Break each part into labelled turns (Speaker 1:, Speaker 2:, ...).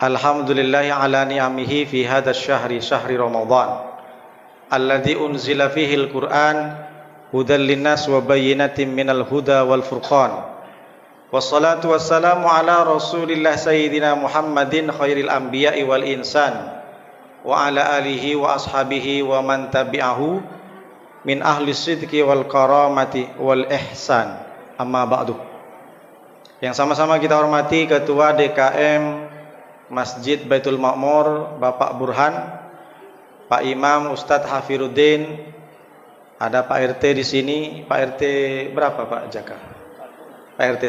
Speaker 1: Alhamdulillahi ala ni'amihi fi hadha syahri Ramadan alladzi unzila fihi al-Qur'an hudan linnas wa bayyinatin minal huda wal furqan. Wassalatu wassalamu ala Rasulillah sayyidina Muhammadin khairil anbiya'i wal insan wa ala alihi wa ashabihi wa man tabi'ahu min ahli sidqi wal karamati wal ihsan. Amma ba'du. Yang sama-sama kita hormati Ketua DKM Masjid Baitul Ma'mur Bapak Burhan, Pak Imam Ustadz Hafiruddin, ada Pak RT di sini. Pak RT berapa Pak Jaka? Pak RT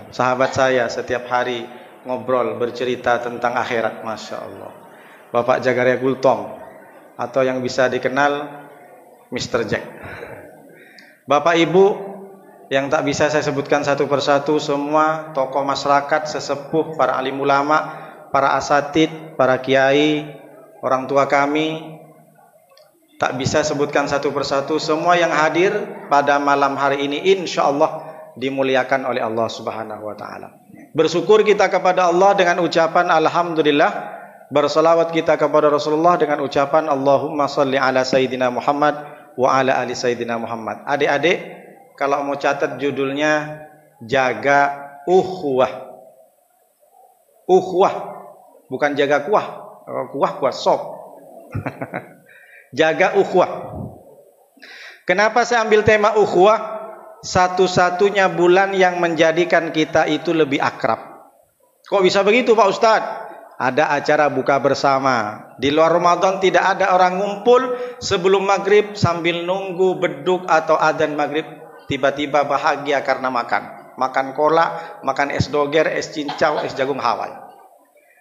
Speaker 1: 1. Sahabat saya setiap hari ngobrol bercerita tentang akhirat, Masya Allah. Bapak Jagaria Gultom, atau yang bisa dikenal Mr. Jack. Bapak Ibu yang tak bisa saya sebutkan satu persatu, semua tokoh masyarakat, sesepuh, para alim ulama, para asatid, para kiai, orang tua kami, tak bisa sebutkan satu persatu. Semua yang hadir pada malam hari ini insya Allah dimuliakan oleh Allah Subhanahu wa ta'ala. Bersyukur kita kepada Allah dengan ucapan Alhamdulillah. Bersalawat kita kepada Rasulullah dengan ucapan Allahumma salli ala Sayyidina Muhammad wa ala ali Sayyidina Muhammad. Adik-adik, kalau mau catat judulnya, jaga ukhuwah. Ukhuwah, bukan jaga kuah. Kuah sok. Jaga ukhuwah. Kenapa saya ambil tema ukhuwah? Satu-satunya bulan yang menjadikan kita itu lebih akrab. Kok bisa begitu Pak Ustadz? Ada acara buka bersama. Di luar Ramadan tidak ada orang ngumpul sebelum maghrib sambil nunggu beduk atau adzan maghrib. Tiba-tiba bahagia karena makan kolak, makan es doger, es cincau, es jagung Hawaii.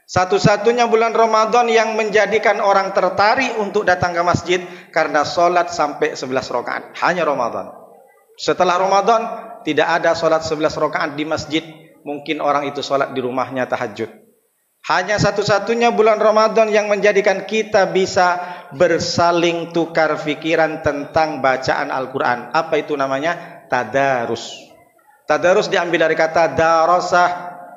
Speaker 1: Satu-satunya bulan Ramadan yang menjadikan orang tertarik untuk datang ke masjid karena sholat sampai 11 rakaat. Hanya Ramadan. Setelah Ramadan tidak ada sholat 11 rakaat di masjid. Mungkin orang itu sholat di rumahnya tahajud. Hanya satu-satunya bulan Ramadan yang menjadikan kita bisa bersaling tukar pikiran tentang bacaan Al-Quran. Apa itu namanya? Tadarus. Tadarus diambil dari kata darasah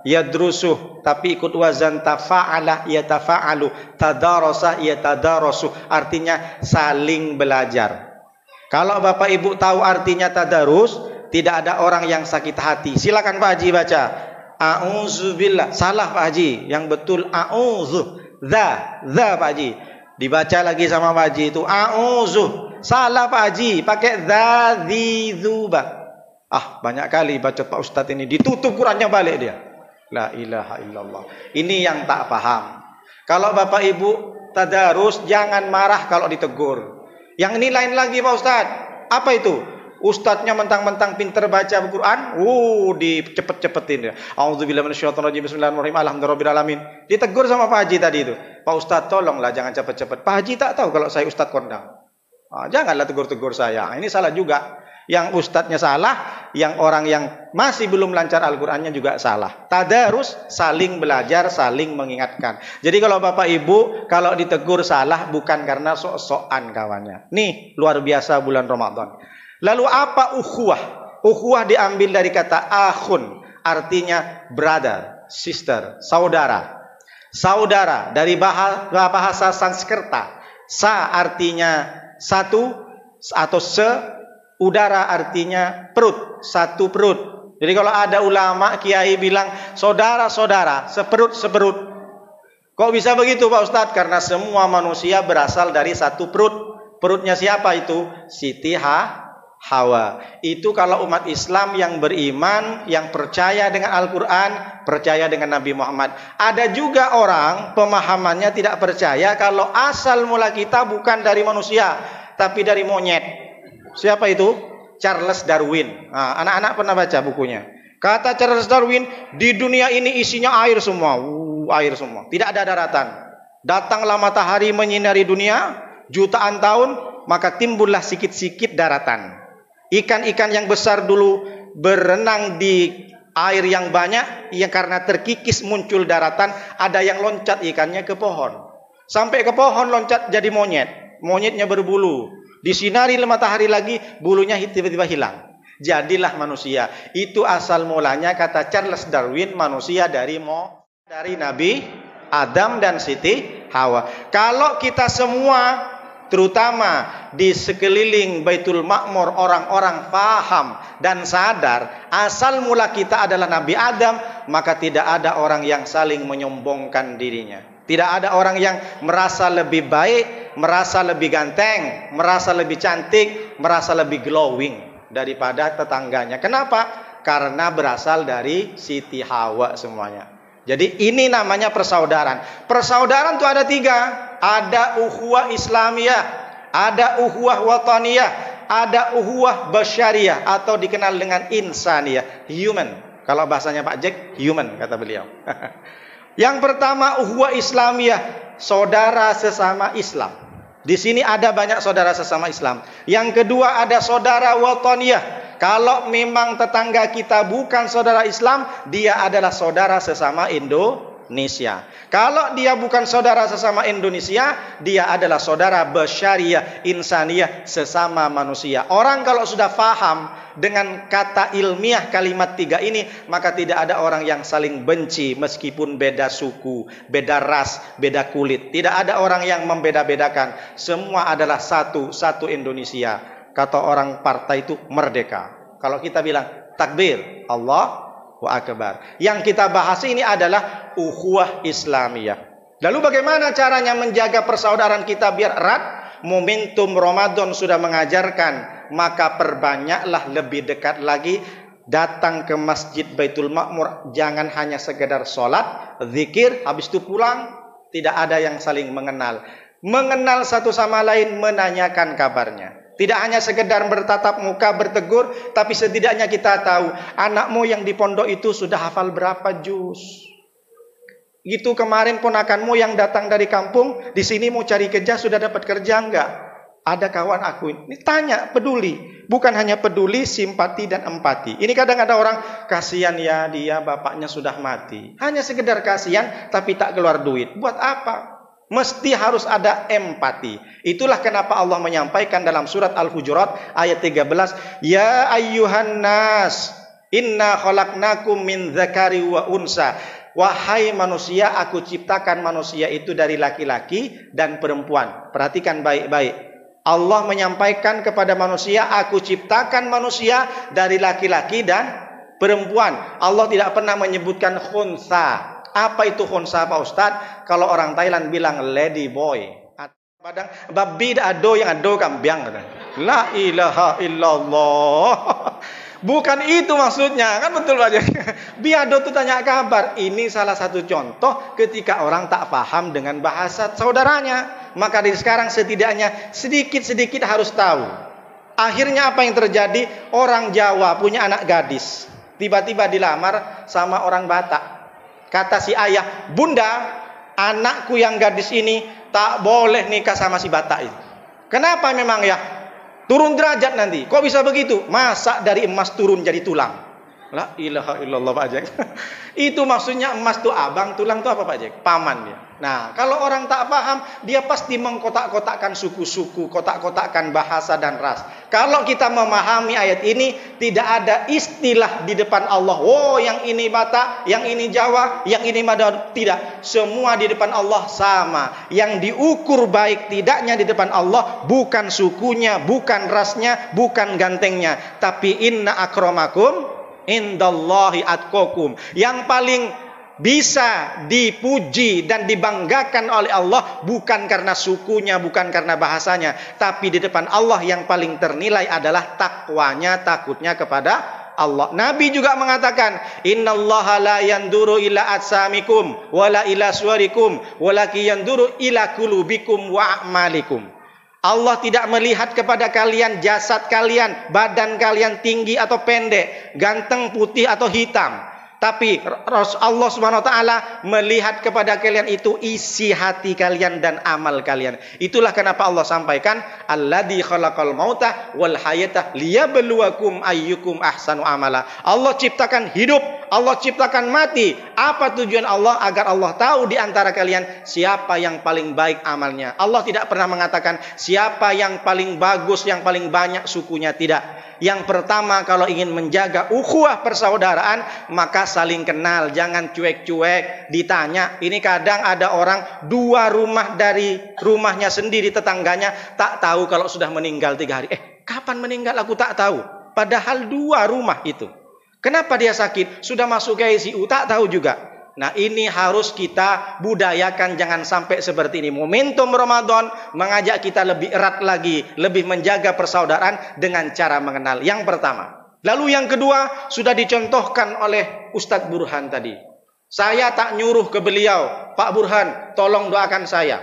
Speaker 1: yadrusuh, tapi ikut wazan tafa'ala yatafa'alu, tadarasah yatadarasu, artinya saling belajar. Kalau Bapak Ibu tahu artinya tadarus, tidak ada orang yang sakit hati. Silakan Pak Haji baca. A'udzubillah. Salah Pak Haji, yang betul a'udzu. Za Pak Haji. Dibaca lagi sama Pak Haji itu a'udzu. Salah Pak Haji, pakai za dzizuba. Banyak kali baca Pak Ustadz ini, ditutup Qurannya balik dia. La ilaha illallah. Ini yang tak paham. Kalau Bapak Ibu tadarus, jangan marah kalau ditegur. Yang ini lain lagi Pak Ustadz. Apa itu? Ustadznya mentang-mentang pinter baca Al-Quran, dicepet-cepetin ya. A'udzubillahi minasyaitonirrajim, bismillahirrahmanirrahim, alhamdulillahirabbil alamin. Ditegur sama Pak Haji tadi itu. Pak Ustadz tolonglah jangan cepet-cepet. Pak Haji tak tahu kalau saya Ustadz kondang. Janganlah tegur-tegur saya. Ini salah juga. Yang ustadznya salah, yang orang yang masih belum lancar Al-Qur'annya juga salah. Tadarus, saling belajar, saling mengingatkan. Jadi kalau Bapak Ibu, kalau ditegur salah bukan karena sok-sokan kawannya. Nih, luar biasa bulan Ramadan. Lalu apa ukhuwah? Ukhuwah diambil dari kata akhun, artinya brother, sister, saudara. Saudara dari bahasa Sanskerta. Sa artinya satu atau se. Udara artinya perut, satu perut. Jadi kalau ada ulama, kiai bilang saudara-saudara, seperut-seperut. Kok bisa begitu Pak Ustadz? Karena semua manusia berasal dari satu perut. Perutnya siapa itu? Siti Hawa. Itu kalau umat Islam yang beriman, yang percaya dengan Al-Quran, percaya dengan Nabi Muhammad. Ada juga orang pemahamannya tidak percaya kalau asal mula kita bukan dari manusia, tapi dari monyet. Siapa itu? Charles Darwin. Anak-anak pernah baca bukunya. Kata Charles Darwin, di dunia ini isinya air semua. Air semua. Tidak ada daratan. Datanglah matahari menyinari dunia jutaan tahun, maka timbullah sikit-sikit daratan. Ikan-ikan yang besar dulu berenang di air yang banyak, karena terkikis muncul daratan. Ada yang loncat ikannya ke pohon. Sampai ke pohon loncat jadi monyet. Monyetnya berbulu. Disinari matahari lagi, bulunya tiba-tiba hilang. Jadilah manusia. Itu asal mulanya kata Charles Darwin, manusia dari dari Nabi Adam dan Siti Hawa. Kalau kita semua, terutama di sekeliling Baitul Ma'mur, orang-orang paham dan sadar asal mula kita adalah Nabi Adam, maka tidak ada orang yang saling menyombongkan dirinya. Tidak ada orang yang merasa lebih baik, merasa lebih ganteng, merasa lebih cantik, merasa lebih glowing daripada tetangganya. Kenapa? Karena berasal dari Siti Hawa semuanya. Jadi ini namanya persaudaraan. Persaudaraan itu ada 3. Ada ukhuwah Islamiyah, ada ukhuwah wataniyah, ada ukhuwah basyariyah atau dikenal dengan insaniyah, human. Kalau bahasanya Pak Jack, human kata beliau. Yang pertama ukhuwah Islamiyah, saudara sesama Islam. Di sini ada banyak saudara sesama Islam. Yang kedua ada saudara wataniyah. Kalau memang tetangga kita bukan saudara Islam, dia adalah saudara sesama Indonesia. Kalau dia bukan saudara sesama Indonesia, dia adalah saudara basyariyah, insaniyah, sesama manusia. Orang kalau sudah faham dengan kata ilmiah kalimat 3 ini, maka tidak ada orang yang saling benci meskipun beda suku, beda ras, beda kulit. Tidak ada orang yang membeda-bedakan. Semua adalah satu Indonesia. Kata orang partai itu merdeka. Kalau kita bilang takbir, Allahu Akbar. Yang kita bahas ini adalah ukhuwah Islamiyah. Lalu bagaimana caranya menjaga persaudaraan kita biar erat? Momentum Ramadan sudah mengajarkan, maka perbanyaklah lebih dekat lagi datang ke Masjid Baitul Ma'mur. Jangan hanya sekedar sholat, zikir, habis itu pulang. Tidak ada yang saling mengenal. Mengenal satu sama lain, menanyakan kabarnya. Tidak hanya sekedar bertatap muka, bertegur, tapi setidaknya kita tahu anakmu yang di pondok itu sudah hafal berapa juz. Gitu kemarin ponakanmu yang datang dari kampung, di sini mau cari kerja, sudah dapat kerja enggak? Ada kawan aku ini tanya, peduli. Bukan hanya peduli, simpati dan empati. Ini kadang ada orang, kasihan ya dia bapaknya sudah mati. Hanya sekedar kasihan, tapi tak keluar duit. Buat apa? Mesti harus ada empati. Itulah kenapa Allah menyampaikan dalam surat Al-Hujurat ayat 13, ya ayyuhan nas, inna khalaqnakum min dzakari wa unsa. Wahai manusia, aku ciptakan manusia itu dari laki-laki dan perempuan. Perhatikan baik-baik. Allah menyampaikan kepada manusia, aku ciptakan manusia dari laki-laki dan perempuan. Allah tidak pernah menyebutkan khunsa. Apa itu khunsa Pak Ustadz? Kalau orang Thailand bilang lady boy. Padang babi ado yang ado kambiang. La ilaha illallah. Bukan itu maksudnya, kan betul aja. Biado itu tanya kabar. Ini salah satu contoh ketika orang tak paham dengan bahasa saudaranya. Maka dari sekarang setidaknya sedikit-sedikit harus tahu. Akhirnya apa yang terjadi? Orang Jawa punya anak gadis, tiba-tiba dilamar sama orang Batak. Kata si ayah, bunda, anakku yang gadis ini tak boleh nikah sama si Batak itu. Kenapa memang ya? Turun derajat nanti. Kok bisa begitu? Masa dari emas turun jadi tulang? La ilaha illallah Pak Jack. Itu maksudnya emas tuh abang, tulang tuh apa Pak Jack? Paman dia. Nah, kalau orang tak paham, dia pasti mengkotak-kotakkan suku-suku, kotak-kotakkan bahasa dan ras. Kalau kita memahami ayat ini, tidak ada istilah di depan Allah. Oh, yang ini Batak, yang ini Jawa, yang ini Madura. Tidak. Semua di depan Allah sama. Yang diukur baik tidaknya di depan Allah, bukan sukunya, bukan rasnya, bukan gantengnya. Tapi inna akramakum indallahi atqakum. Yang paling bisa dipuji dan dibanggakan oleh Allah bukan karena sukunya, bukan karena bahasanya, tapi di depan Allah yang paling ternilai adalah takwanya, takutnya kepada Allah. Nabi juga mengatakan, innallaha la yanduru ila atsamikum wala ila suwarikum walaki yanduru ila qulubikum wa a'malikum. Allah tidak melihat kepada kalian jasad kalian, badan kalian tinggi atau pendek, ganteng, putih atau hitam. Tapi Allah Subhanahu wa taala melihat kepada kalian itu isi hati kalian dan amal kalian. Itulah kenapa Allah sampaikan alladzi khalaqal mauta wal hayata liyabluwakum ayyukum ahsanu amala. Allah ciptakan hidup, Allah ciptakan mati. Apa tujuan Allah? Agar Allah tahu di antara kalian siapa yang paling baik amalnya. Allah tidak pernah mengatakan siapa yang paling bagus, yang paling banyak sukunya. Tidak. Yang pertama, kalau ingin menjaga ukhuwah persaudaraan, maka saling kenal. Jangan cuek-cuek ditanya. Ini kadang ada orang 2 rumah dari rumahnya sendiri, tetangganya tak tahu kalau sudah meninggal 3 hari. Kapan meninggal aku tak tahu. Padahal 2 rumah itu. Kenapa dia sakit? Sudah masuk ke ICU, tak tahu juga. Nah, ini harus kita budayakan, jangan sampai seperti ini. Momentum Ramadan mengajak kita lebih erat lagi, lebih menjaga persaudaraan dengan cara mengenal. Yang pertama. Lalu yang kedua, sudah dicontohkan oleh Ustadz Burhan tadi. Saya tak nyuruh ke beliau, Pak Burhan, tolong doakan saya.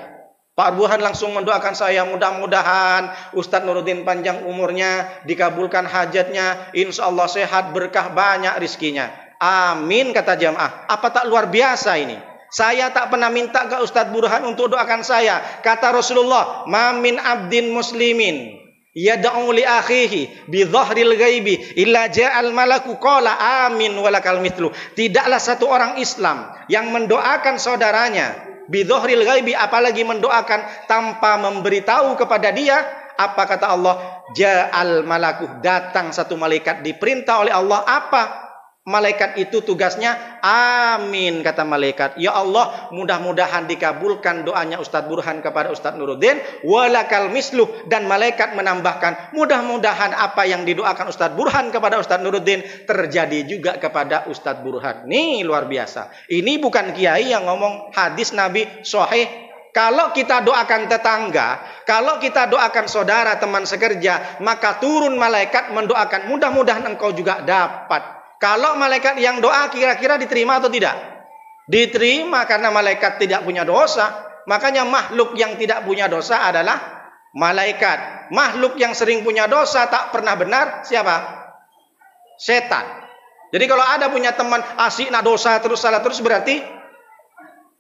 Speaker 1: Pak Burhan langsung mendoakan saya, mudah-mudahan Ustadz Nuruddin panjang umurnya, dikabulkan hajatnya, insya Allah sehat, berkah, banyak rizkinya. Amin, kata jamaah. Apa tak luar biasa ini? Saya tak pernah minta ke Ustadz Burhan untuk doakan saya. Kata Rasulullah, "Ma min abdin muslimin yad'u li akhihi bi dhahril ghaibi illa ja'al malaku qala amin walakal mithlu." Tidaklah satu orang Islam yang mendoakan saudaranya bi dhahril ghaibi, apalagi mendoakan tanpa memberitahu kepada dia. Apa kata Allah? Ja'al malaku, datang satu malaikat diperintah oleh Allah. Apa? Malaikat itu tugasnya amin, kata malaikat. Ya Allah, mudah-mudahan dikabulkan doanya Ustadz Burhan kepada Ustadz Nuruddin, walakal misluh, dan malaikat menambahkan mudah-mudahan apa yang didoakan Ustadz Burhan kepada Ustadz Nuruddin terjadi juga kepada Ustadz Burhan. Nih luar biasa. Ini bukan kiai yang ngomong, hadis Nabi sahih. Kalau kita doakan tetangga, kalau kita doakan saudara, teman sekerja, maka turun malaikat mendoakan, mudah-mudahan engkau juga dapat. Kalau malaikat yang doa kira-kira diterima atau tidak? Diterima, karena malaikat tidak punya dosa. Makanya makhluk yang tidak punya dosa adalah malaikat. Makhluk yang sering punya dosa tak pernah benar siapa? Setan. Jadi kalau ada punya teman asik nak dosa terus, salah terus, berarti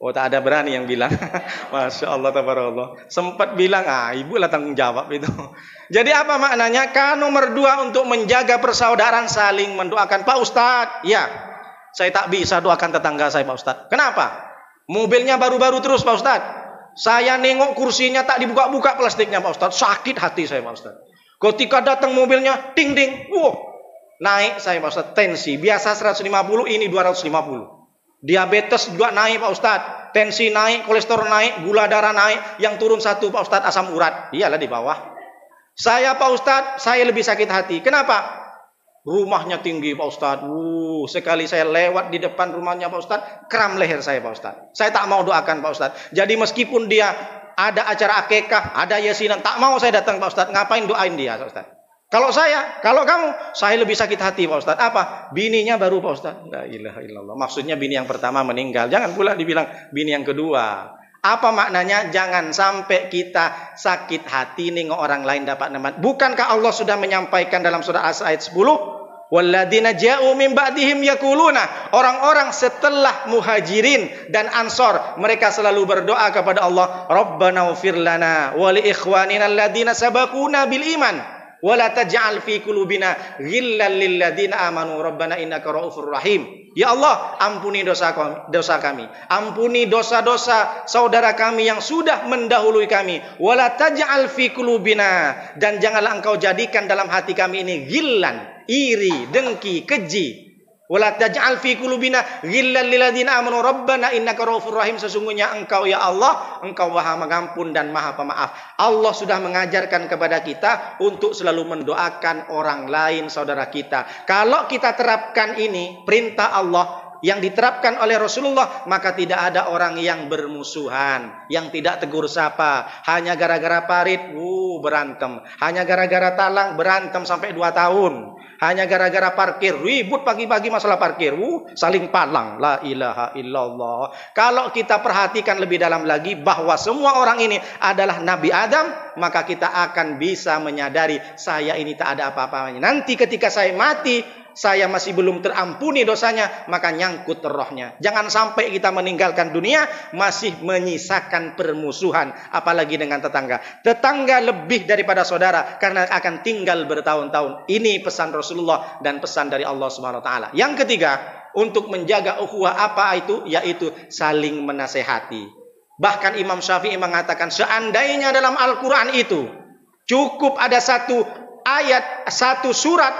Speaker 1: tak ada berani yang bilang. Masya Allah, tabarakallah. Sempat bilang, ibu lah tanggung jawab itu. Jadi apa maknanya? Nomor 2 untuk menjaga persaudaraan, saling mendoakan. Pak Ustadz, ya, saya tak bisa doakan tetangga saya, Pak Ustadz. Kenapa? Mobilnya baru-baru terus, Pak Ustadz. Saya nengok kursinya tak dibuka-buka plastiknya, Pak Ustadz. Sakit hati saya, Pak Ustadz. Ketika datang mobilnya, ding-ding. Naik saya, Pak Ustadz. Tensi, biasa 150, ini 250. Diabetes juga naik, Pak Ustadz. Tensi naik, kolesterol naik, gula darah naik. Yang turun 1, Pak Ustadz, asam urat. Iyalah di bawah. Saya, Pak Ustadz, saya lebih sakit hati. Kenapa? Rumahnya tinggi, Pak Ustadz. Sekali saya lewat di depan rumahnya Pak Ustadz, kram leher saya, Pak Ustadz. Saya tak mau doakan, Pak Ustadz. Jadi meskipun dia ada acara akikah, ada yasinan, tak mau saya datang, Pak Ustadz. Ngapain doain dia, Pak Ustadz? Kalau kamu, saya lebih sakit hati, Pak Ustadz. Apa? Bininya baru, Pak Ustadz. La ilaha illallah. Maksudnya bini yang pertama meninggal. Jangan pula dibilang bini yang kedua. Apa maknanya? Jangan sampai kita sakit hati nengok orang lain dapat nemat. Bukankah Allah sudah menyampaikan dalam surah As ayat 10? Walladzina ja'u min ba'dihim yaquluna, orang-orang setelah muhajirin dan ansor, mereka selalu berdoa kepada Allah, Rabbana ighfir lana wa li ikhwanina alladzina sabaquna bil iman wa la taj'al fi qulubina ghillan lil ladzina amanu rabbana innaka raufur rahim. Ya Allah, ampuni dosa kami, ampuni dosa-dosa saudara kami yang sudah mendahului kami. Wala taj'al fi qulubina, dan janganlah engkau jadikan dalam hati kami ini ghillan, iri, dengki, keji. Wala taj'al fi qulubina ghillan lil ladzina amanu rabbana innaka raufur rahim. Sesungguhnya engkau ya Allah, engkau Maha Pengampun dan Maha Pemaaf. Allah sudah mengajarkan kepada kita untuk selalu mendoakan orang lain, saudara kita. Kalau kita terapkan ini, perintah Allah yang diterapkan oleh Rasulullah, maka tidak ada orang yang bermusuhan, yang tidak tegur sapa, hanya gara-gara parit, berantem, hanya gara-gara talang, berantem sampai 2 tahun, hanya gara-gara parkir, ribut pagi-pagi masalah parkir, saling palang. La ilaha illallah. Kalau kita perhatikan lebih dalam lagi bahwa semua orang ini adalah Nabi Adam, maka kita akan bisa menyadari saya ini tak ada apa-apanya. Nanti ketika saya mati, saya masih belum terampuni dosanya, maka nyangkut rohnya. Jangan sampai kita meninggalkan dunia masih menyisakan permusuhan, apalagi dengan tetangga. Tetangga lebih daripada saudara, karena akan tinggal bertahun-tahun. Ini pesan Rasulullah dan pesan dari Allah Subhanahu wa taala. Yang ketiga, untuk menjaga ukhuwah. Apa itu? Yaitu saling menasehati. Bahkan Imam Syafi'i mengatakan seandainya dalam Al-Quran itu cukup ada satu ayat, satu surat,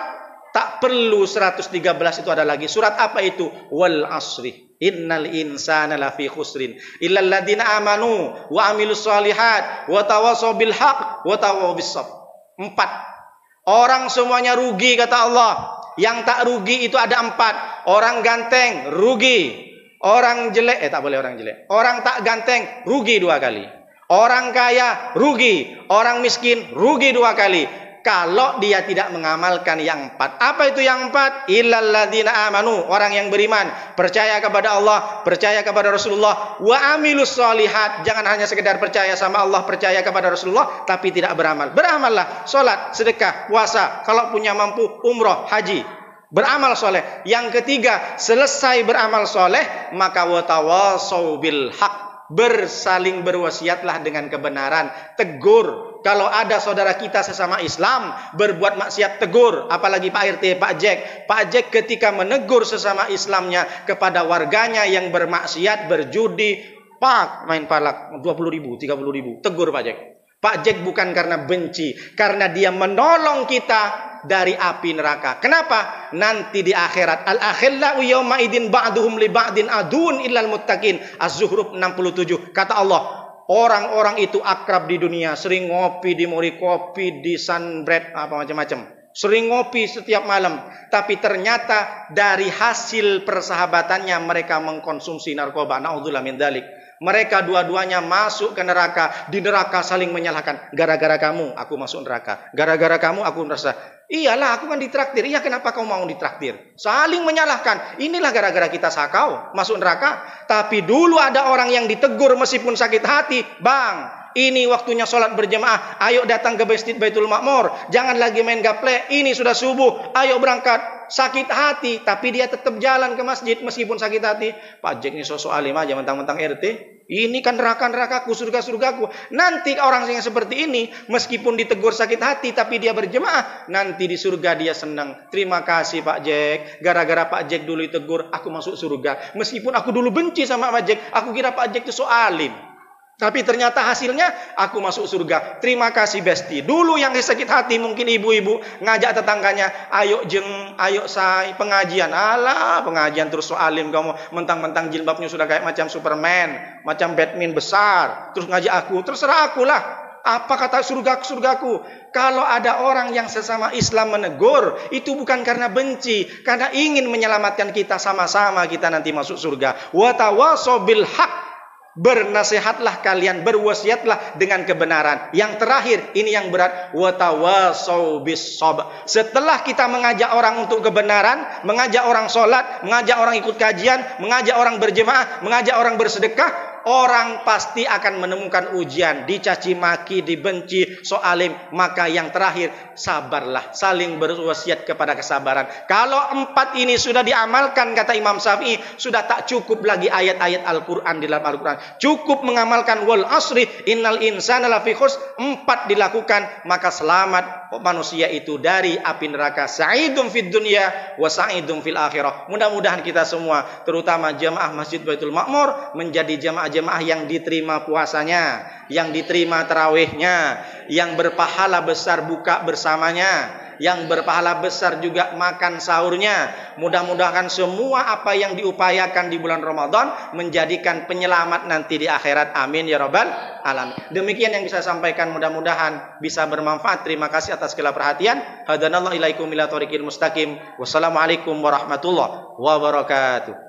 Speaker 1: tak perlu 113 itu ada lagi. Surat apa itu? Wal asri innal insana lafi khusrin illal ladzina amanu wa amilus solihat wa tawassaw bil haq wa tawassaw bis sabr. 4. Orang semuanya rugi kata Allah. Yang tak rugi itu ada 4. Orang ganteng rugi. Orang jelek, tak boleh orang jelek. Orang tak ganteng rugi 2 kali. Orang kaya rugi. Orang miskin rugi 2 kali. Kalau dia tidak mengamalkan yang 4. Apa itu yang 4? Illal ladzina amanu, orang yang beriman, percaya kepada Allah, percaya kepada Rasulullah, wa amilus solihat. Jangan hanya sekedar percaya sama Allah, percaya kepada Rasulullah, tapi tidak beramal. Beramallah, salat, sedekah, puasa, kalau punya mampu, umroh, haji. Beramal soleh. Yang ketiga, selesai beramal soleh, maka watawasau bil haq. Bersaling berwasiatlah dengan kebenaran. Tegur. Kalau ada saudara kita sesama Islam berbuat maksiat, tegur. Apalagi Pak RT, Pak Jack. Pak Jack ketika menegur sesama Islamnya kepada warganya yang bermaksiat, berjudi, pak, main palak 20.000, 30.000. Tegur Pak Jack. Pak Jack bukan karena benci, karena dia menolong kita dari api neraka. Kenapa? Nanti di akhirat, al-akhillau yawma idin ba'duhum li ba'din adun illal muttaqin. Az-Zukhruf 67. Kata Allah, orang-orang itu akrab di dunia, sering ngopi di Mori Kopi, di Sunbread, apa macam-macam. Sering ngopi setiap malam, tapi ternyata dari hasil persahabatannya mereka mengkonsumsi narkoba. Naudzubillah min dzalik. Mereka dua-duanya masuk ke neraka. Di neraka saling menyalahkan. Gara-gara kamu aku masuk neraka. Gara-gara kamu aku merasa. Iyalah aku kan ditraktir. Iya kenapa kau mau ditraktir? Saling menyalahkan. Inilah gara-gara kita sakau masuk neraka. Tapi dulu ada orang yang ditegur meskipun sakit hati. Bang, ini waktunya sholat berjemaah. Ayo datang ke Masjid Baitul Ma'mur. Jangan lagi main gaple. Ini sudah subuh. Ayo berangkat. Sakit hati, tapi dia tetap jalan ke masjid meskipun sakit hati. Pak Jack ini sosok alim aja, mentang-mentang RT. Ini kan neraka-nerakaku, surga-surgaku. Nanti orang yang seperti ini, meskipun ditegur sakit hati, tapi dia berjemaah, nanti di surga dia senang. Terima kasih Pak Jack. Gara-gara Pak Jack dulu ditegur, aku masuk surga. Meskipun aku dulu benci sama Pak Jack, aku kira Pak Jack itu so alim. Tapi ternyata hasilnya aku masuk surga. Terima kasih Besti. Dulu yang sakit hati mungkin ibu-ibu ngajak tetangganya, ayo jeng, ayo say pengajian. Alah, pengajian terus soalim kamu, mentang-mentang jilbabnya sudah kayak macam Superman, macam Batman besar. Terus ngajak aku, terserah aku lah. Apa kata surgaku? Kalau ada orang yang sesama Islam menegur, itu bukan karena benci, karena ingin menyelamatkan kita sama-sama kita nanti masuk surga. Wa tawassaw bil haq. Bernasihatlah kalian, berwasiatlah dengan kebenaran. Yang terakhir, ini yang berat, watawasau bis sabr. Setelah kita mengajak orang untuk kebenaran, mengajak orang sholat, mengajak orang ikut kajian, mengajak orang berjemaah, mengajak orang bersedekah, orang pasti akan menemukan ujian, dicaci maki, dibenci, soalim. Maka yang terakhir, sabarlah, saling berwasiat kepada kesabaran. Kalau 4 ini sudah diamalkan, kata Imam Syafi'i, sudah tak cukup lagi ayat-ayat Al-Quran di dalam Al-Quran. Cukup mengamalkan wal asri innal insana lafi khusr. 4 dilakukan, maka selamat manusia itu dari api neraka. Sa'idun fid dunya wa sa'idun fil akhirah. Mudah-mudahan kita semua, terutama jemaah Masjid Baitul Ma'mur, menjadi jemaah yang diterima puasanya, yang diterima tarawihnya, yang berpahala besar buka bersamanya, yang berpahala besar juga makan sahurnya. Mudah-mudahan semua apa yang diupayakan di bulan Ramadan menjadikan penyelamat nanti di akhirat. Amin ya rabbal alamin. Demikian yang bisa saya sampaikan, mudah-mudahan bisa bermanfaat. Terima kasih atas segala perhatian. Hadanallahu ilaikum ila thoriqil mustaqim. Wassalamualaikum warahmatullahi wabarakatuh.